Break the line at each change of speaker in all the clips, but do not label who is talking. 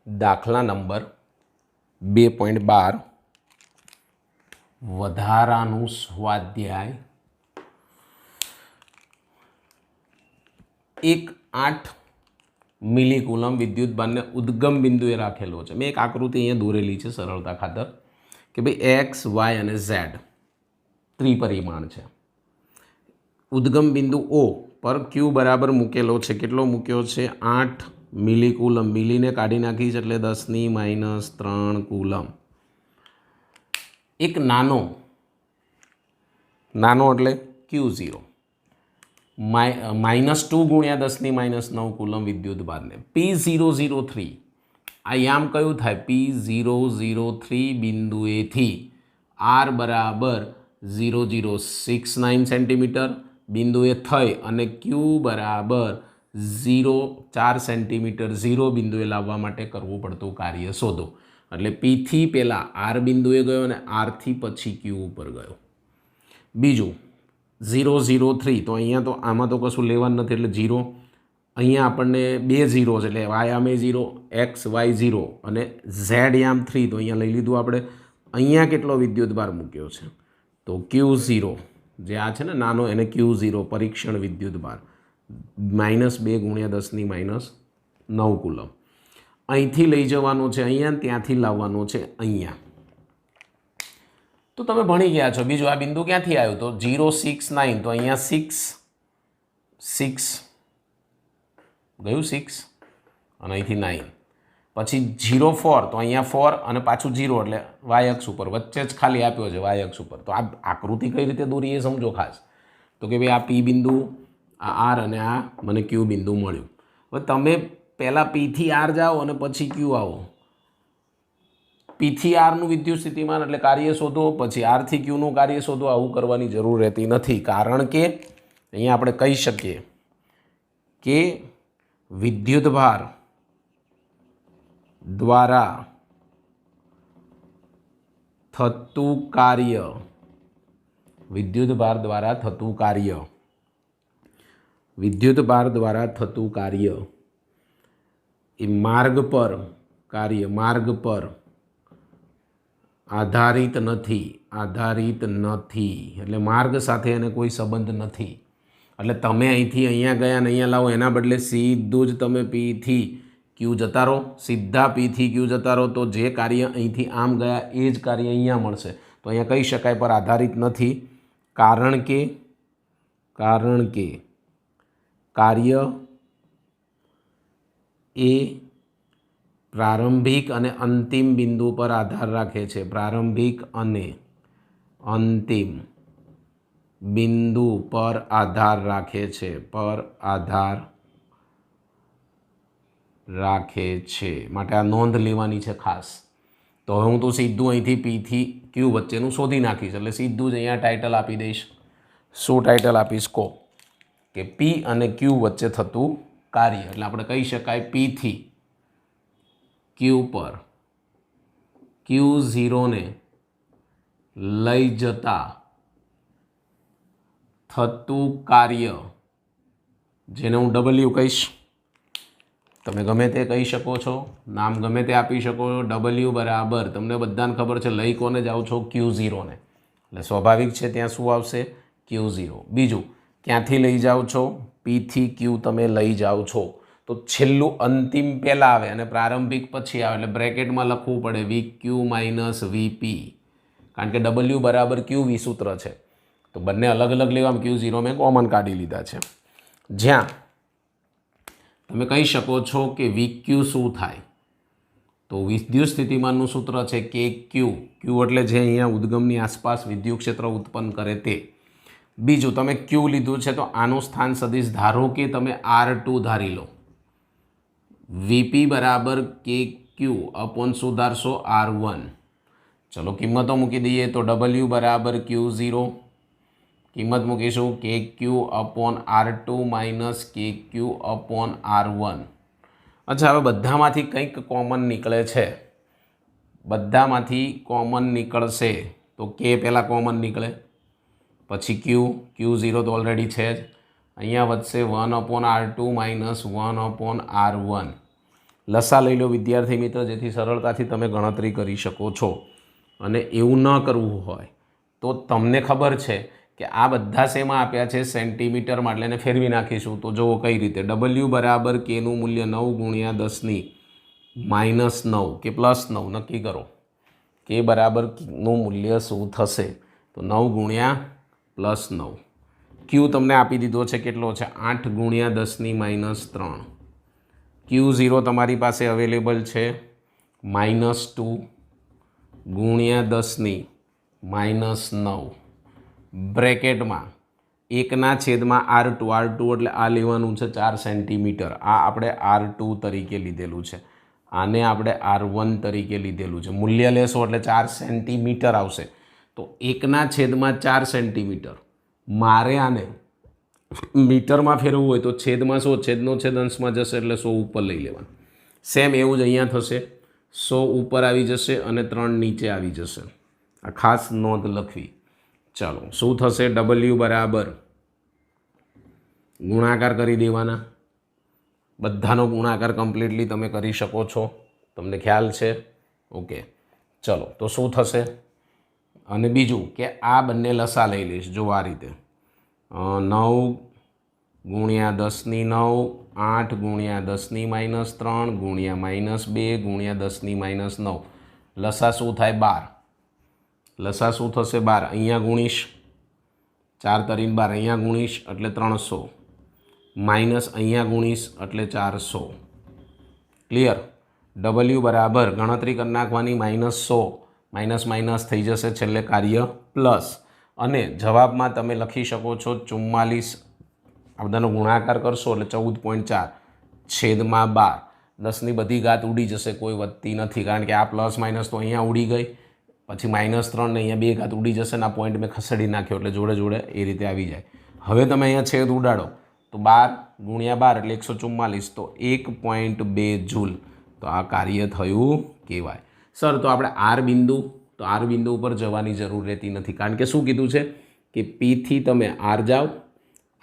દાખલા નંબર 2.12 વધારાનું સ્વાધ્યાય 8 મિલીકુલમ વિદ્યુતભારને ઉદ્ગમ બિંદુએ રાખેલો છે. મેં એક આકૃતિ અહીંયા દોરેલી છે સરળતા ખાતર કે ભાઈ એક્સ વાય અને ઝેડ ત્રિપરિમાણ છે. ઉદ્ગમ બિંદુ ઓ પર ક્યુ બરાબર મૂકેલો છે. કેટલો મૂક્યો છે? 8 મિલીકુલમ. મિલીને કાઢી નાખી છે એટલે 10⁻³ કુલમ. એક નાનો એટલે Q0 -2 ગુણ્યા 10⁻⁹ કુલમ વિદ્યુતભારને P003 આ યામ કયું થાય? P003 બિંદુએથી R બરાબર 0.069 સેન્ટીમીટર બિંદુએ થઈ અને Q બરાબર 0.4 સેન્ટીમીટર 0 બિંદુએ લાવવા માટે કરવું પડતું કાર્ય શોધો. એટલે Pથી પહેલાં R બિંદુએ ગયો અને Rથી પછી Q ઉપર ગયો. બીજું 0.03 તો અહીંયા તો આમાં તો કશું લેવાનું નથી એટલે 0. અહીંયા આપણને 2 0 છે એટલે y આમે 0, x y 0 અને z આમ 3 તો અહીંયા લઈ લીધું આપણે. અહીંયા કેટલો વિદ્યુતભાર મૂક્યો છે? તો Q0 જે આ છે ને નાનો એને Q0 પરીક્ષણ વિદ્યુતભાર -2 ગુણ્યા 10⁻⁹ કુલમ. અહીંથી લઈ જવાનું છે અહીંયા, ત્યાંથી લાવવાનું છે અહીંયા. તો તમે ભણી ગયા છો. બીજું આ બિંદુ ક્યાંથી આવ્યું? તો 0.69 તો અહીંયા 6 ગયું 6 અને અહીંથી 9 પછી 0.4 તો અહીંયા 4 અને પાછું 0 એટલે વાય અક્ષ ઉપર વચ્ચે જ ખાલી આપ્યો છે વાય અક્ષ ઉપર. તો આ આકૃતિ કઈ રીતે દોરી એ સમજો ખાસ. તો કે ભાઈ આ P બિંદુ, આ R અને આ મને Q બિંદુ મળ્યું. હવે તમે પહેલાં Pથી R જાઓ અને પછી Q આવો. Pથી Rનું વિદ્યુત સ્થિતિમાન એટલે કાર્ય શોધો, પછી Rથી Qનું કાર્ય શોધો. આવું કરવાની જરૂર રહેતી નથી કારણ કે અહીંયા આપણે કહી શકીએ કે વિદ્યુતભાર દ્વારા થતું કાર્ય વિદ્યુતભાર દ્વારા થતું કાર્ય એ માર્ગ પર આધારિત નથી એટલે માર્ગ સાથે એને કોઈ સંબંધ નથી. એટલે તમે અહીંથી અહીંયા ગયા ને અહીંયા લાવો એના બદલે સીધું જ તમે Pથી Q જતા રહો, સીધા Pથી Q જતા રહો તો જે કાર્ય અહીંથી આમ ગયા એ જ કાર્ય અહીંયા મળશે. તો અહીંયા કહી શકાય પર આધારિત નથી કારણ કે કાર્ય એ પ્રારંભિક અને અંતિમ બિંદુ પર આધાર રાખે છે. પ્રારંભિક અને અંતિમ બિંદુ પર આધાર રાખે છે. માટે આ નોંધ લેવાની છે ખાસ. તો હવે હું તો સીધું અહીંથી Pથી Q વચ્ચેનું શોધી નાખીશ એટલે સીધું જ અહીંયા ટાઇટલ આપી દઈશ. શું ટાઇટલ આપીશ કહો? કે P અને Q વચ્ચે થતું કાર્ય. એટલે આપણે કહી શકાય Pથી Q પર Q0 ને લઈ જતા થતું કાર્ય જેને હું W કહીશ. તમે ગમે તે કહી શકો છો, નામ ગમે તે આપી શકો છો. W બરાબર તમને બધાને ખબર છે લઈ કોને જાઓ છો? Q0 ને. એટલે સ્વાભાવિક છે ત્યાં શું આવશે? Q0. બીજું ક્યાંથી લઈ જાઓ છો? Pથી Q તમે લઈ જાઓ છો તો છેલ્લું અંતિમ પહેલાં આવે અને પ્રારંભિક પછી આવે એટલે બ્રેકેટમાં લખવું પડે VQ - VP કારણ કે W બરાબર QV સૂત્ર છે. તો બંને અલગ અલગ લેવામાં Q0 મેં કોમન કાઢી લીધા છે. જ્યાં તમે કહી શકો છો કે VQ શું થાય? તો વિદ્યુત સ્થિતિમાનનું સૂત્ર છે KQ. Q એટલે જે અહીંયા ઉદ્ગમની આસપાસ વિદ્યુત ક્ષેત્ર ઉત્પન્ન કરે તે. બીજું તમે Q લીધું છે તો આનું સ્થાન સદિશ ધારો કે તમે R2 ધારી લો. VP બરાબર KQ અપોન સુધારશો R1. ચલો કિંમતો મૂકી દઈએ તો W બરાબર Q0 કિંમત મૂકીશું KQ upon R2 minus KQ upon R1. અચ્છા હવે બધામાંથી કંઈક કોમન નીકળે છે. બધામાંથી કોમન નીકળશે તો K પહેલાં કોમન નીકળે પછી Q0 તો ઓલરેડી છે જ. અહીંયા વધશે 1/R2 - 1/R1 લસા લઈ લો વિદ્યાર્થી મિત્ર, જેથી સરળતાથી તમે ગણતરી કરી શકો છો. અને એવું ન કરવું હોય તો તમને ખબર છે કે આ બધા શેમાં આપ્યા છે? સેન્ટીમીટરમાં. એટલે એને ફેરવી નાખીશું તો જુઓ કઈ રીતે. ડબલ્યુ બરાબર કેનું મૂલ્ય 9 ગુણ્યા 10 માઇનસ 9 કે પ્લસ 9 નક્કી કરો. કે બરાબર નું મૂલ્ય શું થશે? તો 9 ગુણ્યા પ્લસ 9. ક્યુ તમને આપી દીધો છે, કેટલો છે? 8 ગુણ્યા 10 માઇનસ 3. Q0 તમારી પાસે અવેલેબલ છે -2 ગુણ્યા 10 માઇનસ 9 બ્રેકેટમાં 1/R2. R2 એટલે આ લેવાનું છે 4 સેન્ટીમીટર. આ આપણે R2 તરીકે લીધેલું છે. આને આપણે R1 તરીકે લીધેલું છે. મૂલ્ય લેશો એટલે 4 સેન્ટીમીટર આવશે. તો 1/4 સેન્ટીમીટર. મારે આને મીટરમાં ફેરવવું હોય તો છેદમાં 100, છેદનો છેદ અંશમાં જશે એટલે 100 ઉપર લઈ લેવાનું. સેમ એવું જ અહીંયા થશે. 100 ઉપર આવી જશે અને 3 નીચે આવી જશે. આ ખાસ નોંધ લખવી. ચાલો, શું થશે? ડબલ્યુ બરાબર ગુણાકાર કરી દેવાના. બધાનો ગુણાકાર કમ્પ્લીટલી તમે કરી શકો છો, તમને ખ્યાલ છે? ઓકે, ચલો તો શું થશે? અને બીજું કે આ બંને લસા લઈ લઈશ. જો આ રીતે 9 ગુણ્યા 10 9, 8 ગુણ્યા 10 માઇનસ 3 ગુણ્યા -2 ગુણ્યા 10 માઇનસ 9. લસા શું થાય? 12. લસા શું થશે? 12. અહીંયા ગુણીશ 4 તરીને 12, અહીંયા ગુણીશ એટલે 300, માઇનસ અહીંયા ગુણીશ એટલે 400. ક્લિયર? ડબલ્યુ બરાબર ગણતરી કરી નાખવાની -100, માઇનસ માઇનસ થઈ જશે, છેલ્લે કાર્ય પ્લસ. અને જવાબમાં તમે લખી શકો છો 44. આ બધાનો ગુણાકાર કરશો એટલે 14.4 છેદમાં 12. 10ની બધી ઘાત ઉડી જશે, કોઈ વધતી નથી, કારણ કે આ પ્લસ માઇનસ તો અહીંયા ઉડી ગઈ. પછી -3 ને અહીંયા 2 ઘાત ઉડી જશે ને આ પોઈન્ટ મેં ખસેડી નાખ્યો એટલે જોડે જોડે એ રીતે આવી જાય. હવે તમે અહીંયા છેદ ઉડાડો તો 12 ગુણ્યા 12 એટલે 144, તો 1.2 જૂલ. તો આ કાર્ય થયું કહેવાય. સર તો આપણે આર બિંદુ ઉપર જવાની જરૂર રહેતી નથી, કારણ કે શું કીધું છે કે પીથી તમે આર જાઓ,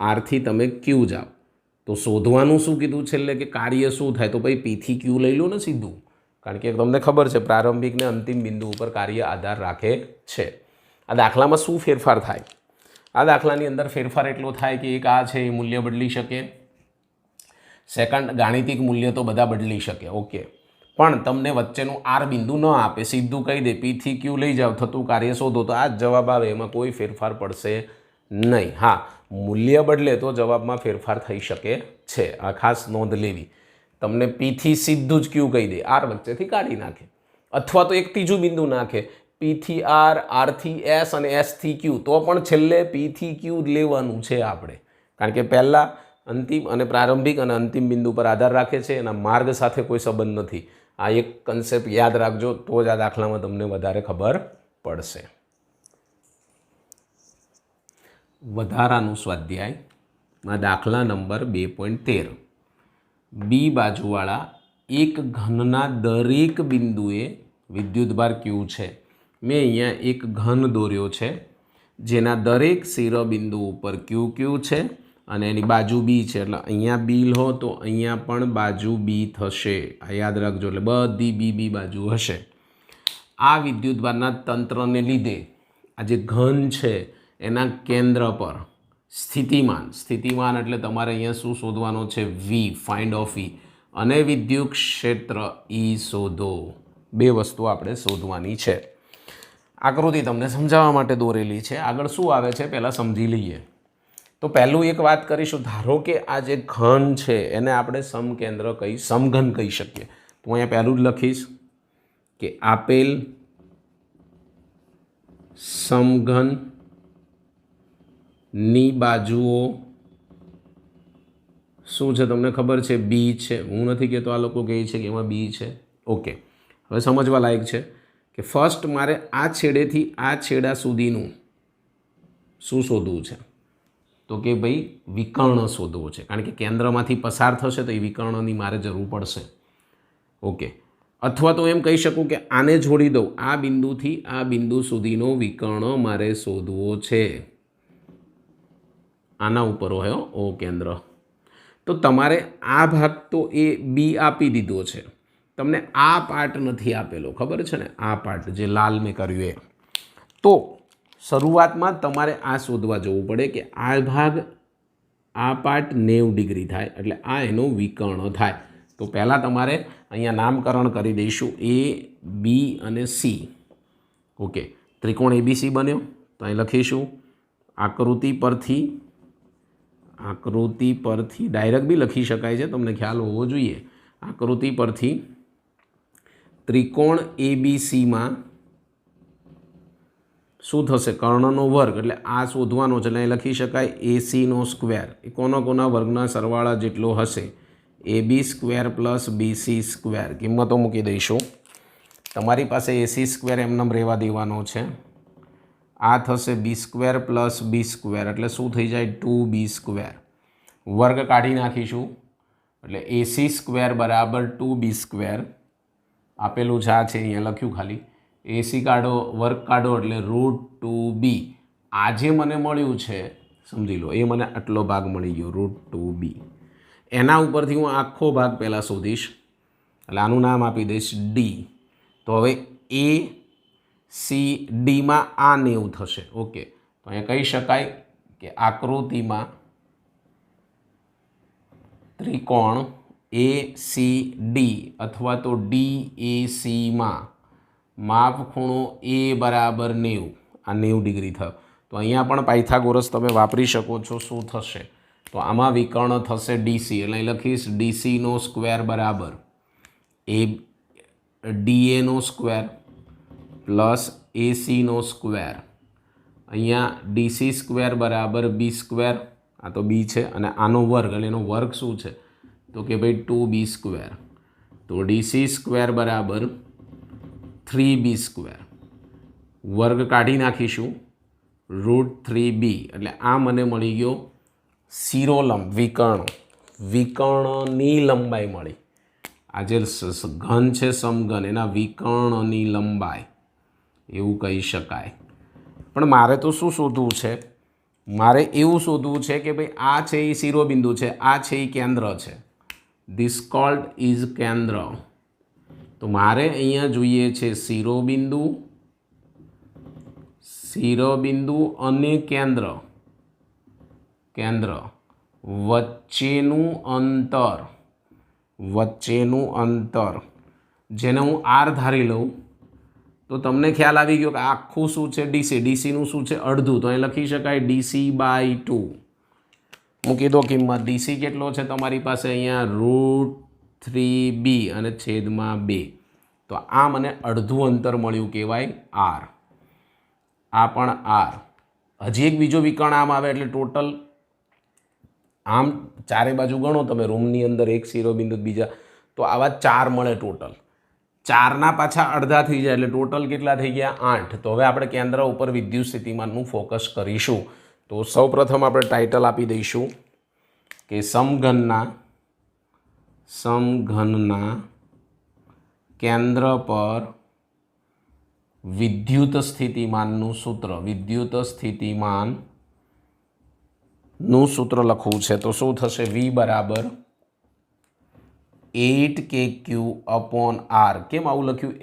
આરથી તમે ક્યુ જાઓ. તો શોધવાનું શું કીધું છેલ્લે કે કાર્ય શું થાય? તો ભાઈ પીથી ક્યુ લઈ લો ને સીધું, કારણ કે તમને ખબર છે પ્રારંભિક ને અંતિમ બિંદુ ઉપર કાર્ય આધાર રાખે છે. આ દાખલામાં શું ફેરફાર થાય? આ દાખલાની અંદર ફેરફાર એટલો થાય કે એક આ છે એ મૂલ્ય બદલી શકે, સેકન્ડ ગાણિતિક મૂલ્ય તો બધા બદલી શકે. ઓકે, પણ તમને વચ્ચેનું આર બિંદુ ન આપે, સીધું કહી દે પીથી ક્યુ લઈ જાઓ, થતું કાર્ય શોધો, તો આ જ જવાબ આવે, એમાં કોઈ ફેરફાર પડશે નહીં. હા, મૂલ્ય બદલે તો જવાબમાં ફેરફાર થઈ શકે છે, આ ખાસ નોંધ લેવી. તમને પીથી સીધું જ ક્યુ કહી દે, આર વચ્ચેથી કાઢી નાખે, અથવા તો એક ત્રીજું બિંદુ નાખે, પીથી આર, આરથી એસ અને એસથી ક્યુ, તો પણ છેલ્લે પીથી ક્યુ લેવાનું છે આપણે, કારણ કે પહેલાં અંતિમ અને પ્રારંભિક અને અંતિમ બિંદુ પર આધાર રાખે છે, એના માર્ગ સાથે કોઈ સંબંધ નથી. આ એક કન્સેપ્ટ યાદ રાખજો, તો જ આ દાખલામાં તમને વધારે ખબર પડશે. વધારાનું સ્વાધ્યાય દાખલા નંબર 2.13. બી બાજુવાળા એક ઘનના દરેક બિંદુએ વિદ્યુતભાર ક્યુ છે. મેં અહીંયા એક ઘન દોર્યો છે જેના દરેક શિરોબિંદુ ઉપર ક્યુ ક્યુ છે અને એની બાજુ બી છે, એટલે અહીંયા બી લો તો અહીંયા પણ બાજુ બી થશે. આ યાદ રાખજો, એટલે બધી બી બાજુ હશે. આ વિદ્યુતભારના તંત્રને લીધે આ જે ઘન છે એના કેન્દ્ર પર સ્થિતિમાન એટલે તમારે અહીંયા શું શોધવાનો છે? વી, ફાઇન્ડ ઓફ વી, અને વિદ્યુત ક્ષેત્ર ઈ શોધો. બે વસ્તુ આપણે શોધવાની છે. આકૃતિ તમને સમજાવવા માટે દોરેલી છે. આગળ શું આવે છે પહેલાં સમજી લઈએ. તો પહેલું એક વાત કરીશું, ધારો કે આ જે ઘન છે એને આપણે સમઘન કહી શકીએ. તો અહીંયા પહેલું જ લખીશ કે આપેલ સમઘન ની બાજુઓ શું છે તમને ખબર છે? બી છે. હું નથી કહેતો, આ લોકો કહે છે કે એમાં બી છે. ઓકે, હવે સમજવા લાયક છે કે ફર્સ્ટ મારે આ છેડેથી આ છેડા સુધીનું શું શોધવું છે? તો કે ભાઈ વિકર્ણ શોધવો છે, કારણ કે કેન્દ્રમાંથી પસાર થશે તો એ વિકર્ણની મારે જરૂર પડશે. ઓકે, અથવા તો એમ કહી શકું કે આને જોડી દઉં, આ બિંદુથી આ બિંદુ સુધીનો વિકર્ણ મારે શોધવો છે. આના ઉપર હોય ઓ કેન્દ્ર. તો તમારે આ ભાગ તો એ બી આપી દીધો છે, તમને આ પાર્ટ નથી આપેલો, ખબર છે ને, આ પાર્ટ જે લાલ મેં કર્યું એ. તો શરૂઆતમાં તમારે આ શોધવા જવું પડે કે આ ભાગ, આ પાર્ટ 90 ડિગ્રી થાય એટલે આ એનો વિકર્ણ થાય. તો પહેલાં તમારે અહીંયા નામકરણ કરી દઈશું એ, બી અને સી. ઓકે, ત્રિકોણ એબીસી બન્યો. તો અહીં લખીશું આકૃતિ પરથી ડાયરેક્ટ બી લખી શકાય છે, તમને ખ્યાલ હોવો જોઈએ. આકૃતિ પરથી ત્રિકોણ એબીસીમાં શું થશે? કર્ણનો વર્ગ, એટલે આ શોધવાનો છે એટલે અહીં લખી શકાય એસીનો સ્ક્વેર. એ કોના વર્ગના સરવાળા જેટલો હશે? AB square plus BC square. કિંમતો મૂકી દઈશું. તમારી પાસે AC સ્ક્વેર એમને રહેવા દેવાનો છે. આ થશે B square plus B square એટલે શું થઈ જાય? 2B square. વર્ગ કાઢી નાખીશું એટલે AC સ્ક્વેર બરાબર 2B સ્ક્વેર આપેલું છે. આ છે અહીંયા લખ્યું ખાલી. AC કાઢો, વર્ગ કાઢો એટલે √2B. આ જે મને મળ્યું છે સમજી લો, એ મને આટલો ભાગ મળી ગયો √2B. એના ઉપરથી હું આખો ભાગ પહેલાં શોધીશ એટલે આનું નામ આપી દઈશ ડી. તો હવે ACDમાં આ 90 થશે. ઓકે, તો અહીંયા કહી શકાય કે આકૃતિમાં ત્રિકોણ ACD અથવા તો DACમાં માપખૂણો A બરાબર 90, આ 90 ડિગ્રી થયો. તો અહીંયા પણ પાયથાગોરસ તમે વાપરી શકો છો. શું થશે? તો આમાં વિકર્ણ થશે DC એટલે અહીં લખીશ DCનો સ્ક્વેર બરાબર DAનો સ્ક્વેર પ્લસ ACનો સ્ક્વેર. અહીંયા DC સ્ક્વેર બરાબર B સ્ક્વેર, આ તો B છે, અને આનો વર્ગ એટલે એનો વર્ગ શું છે? તો કે ભાઈ 2B સ્ક્વેર. તો DC સ્ક્વેર બરાબર 3B સ્ક્વેર. વર્ગ કાઢી નાખીશું √3B એટલે આ મને મળી ગયો શિરોલંબ, વિકર્ણની લંબાઈ મળી. આ જે ઘન છે સમઘન એના વિકર્ણની લંબાઈ એવું કહી શકાય. પણ મારે તો શું શોધવું છે? મારે એવું શોધવું છે કે ભાઈ આ છે એ શિરોબિંદુ છે, આ છે એ કેન્દ્ર છે. ધીસ કોલ્ડ ઇઝ કેન્દ્ર. તો મારે અહીંયા જોઈએ છે શિરોબિંદુ અને કેન્દ્ર વચ્ચેનું અંતર જેને હું R ધારી લઉં તો તમને ખ્યાલ આવી ગયો કે આખું શું છે? ડીસીનું શું છે? અડધું. તો અહીં લખી શકાય DC/2. મૂકી દો કિંમત. DC કેટલો છે તમારી પાસે? અહીંયા √3B અને છેદમાં 2. તો આ મને અડધું અંતર મળ્યું, કહેવાય R. આ પણ R. હજી એક બીજો વિકર્ણ આમ આવે એટલે ટોટલ આમ ચારે બાજુ ગણો તમે, રૂમની અંદર એક શિરોબિંદુ બીજા, તો આવા 4 મળે ટોટલ. 4ના પાછા અડધા થઈ જાય એટલે ટોટલ કેટલા થઈ ગયા? 8. તો હવે આપણે કેન્દ્ર ઉપર વિદ્યુત સ્થિતિમાનનું ફોકસ કરીશું. તો સૌપ્રથમ આપણે ટાઇટલ આપી દઈશું કે સમઘનના કેન્દ્ર પર વિદ્યુત સ્થિતિમાનનું સૂત્ર લખવું છે. તો શું થશે? V બરાબર 8kq/r. કેમ આવું લખ્યું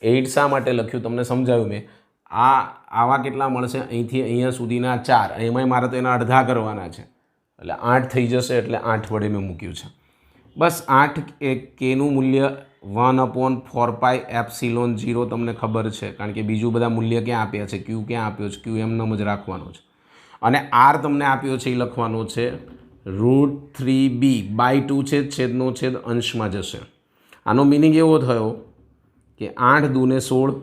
8 શા માટે લખ્યું તમને સમજાવ્યું મેં. આવા કેટલા મળશે? અહીંથી અહીંયા સુધીના 4, એમાંય મારે તો એના અડધા કરવાના છે એટલે 8 થઈ જશે એટલે 8 વડે મેં મૂક્યું છે. બસ 8 kનું મૂલ્ય 1/4πε0 તમને ખબર છે, કારણ કે બીજું બધા મૂલ્ય ક્યાં આપ્યા છે? Q ક્યાં આપ્યો છે? Q એમનેમ જ રાખવાનો છે. અને R તમને આપ્યો છે એ લખવાનો છે √3B/2 છે, છેદનો છેદ અંશમાં જશે. આનો મિનિંગ એવો થયો કે 8 દૂને 16,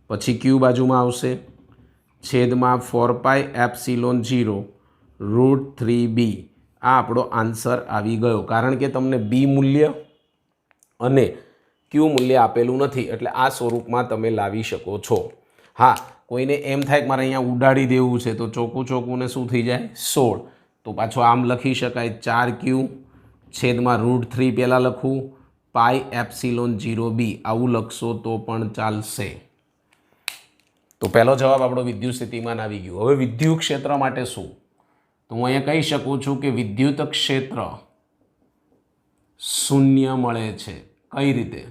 પછી Q બાજુમાં આવશે, છેદમાં 4πε0 √3B. આ આપણો આન્સર આવી ગયો, કારણ કે તમને B મૂલ્ય અને Q મૂલ્ય આપેલું નથી એટલે આ સ્વરૂપમાં તમે લાવી શકો છો. હા, કોઈને એમ થાય કે મારે અહીંયા ઉડાડી દેવું છે તો ચોખ્ખું ને શું થઈ જાય? 16. તો પાછો આમ લખી શકાય 4Q છેદમાં √3 પહેલાં લખું πε0B. આવું લખશો તો પણ ચાલશે. તો પહેલો જવાબ આપણો વિદ્યુત સ્થિતિમાન આવી ગયો. હવે વિદ્યુત ક્ષેત્ર માટે શું? તો હું અહીંયા કહી શકું છું કે વિદ્યુત ક્ષેત્ર શૂન્ય મળે છે. કઈ રીતે?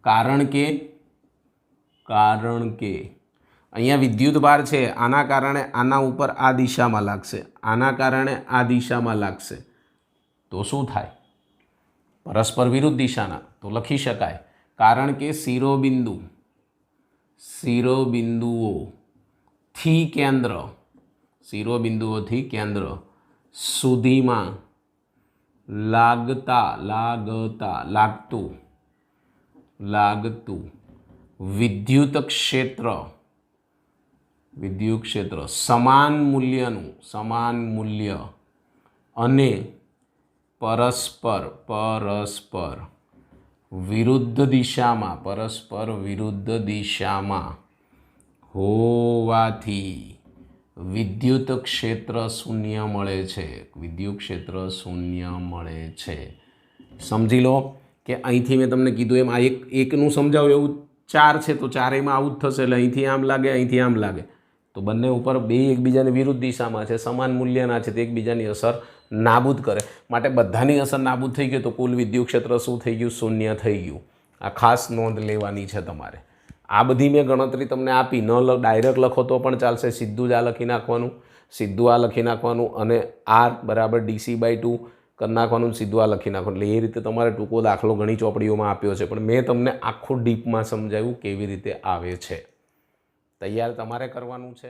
કારણ કે અહીંયા વિદ્યુત ભાર છે, આના કારણે આના ઉપર આ દિશામાં લાગશે, આના કારણે આ દિશામાં લાગશે, તો શું થાય? પરસ્પર વિરુદ્ધ દિશાના. તો લખી શકાય કારણ કે શિરોબિંદુઓથી કેન્દ્ર સુધીમાં લાગતું વિદ્યુત ક્ષેત્ર સમાન મૂલ્ય અને પરસ્પર વિરુદ્ધ દિશામાં હોવાથી વિદ્યુત ક્ષેત્ર શૂન્ય મળે છે. સમજી લો કે અહીંથી મેં તમને કીધું એમ આ એકનું સમજાવ્યું એવું 4 છે, તો ચારેયમાં આવું જ થશે. એટલે અહીંથી આમ લાગે, અહીંથી આમ લાગે, તો બંને ઉપર બે એકબીજાની વિરુદ્ધ દિશામાં છે, સમાન મૂલ્યના છે, તે એકબીજાની અસર નાબૂદ કરે. માટે બધાની અસર નાબૂદ થઈ ગઈ તો કુલ વિદ્યુત ક્ષેત્ર શું થઈ ગયું? શૂન્ય થઈ ગયું. આ ખાસ નોંધ લેવાની છે તમારે. આ બધી મેં ગણતરી તમને આપી, ડાયરેક્ટ લખો તો પણ ચાલશે, સીધું જ આ લખી નાખવાનું, અને R બરાબર DC/2 કરી નાખવાનું, સીધું આ લખી નાખવાનું. એટલે એ રીતે તમારે ટૂંકો દાખલો ઘણી ચોપડીઓમાં આપ્યો છે, પણ મેં તમને આખું ડીપમાં સમજાવ્યું કેવી રીતે આવે છે. તૈયાર તમારે કરવાનું છે.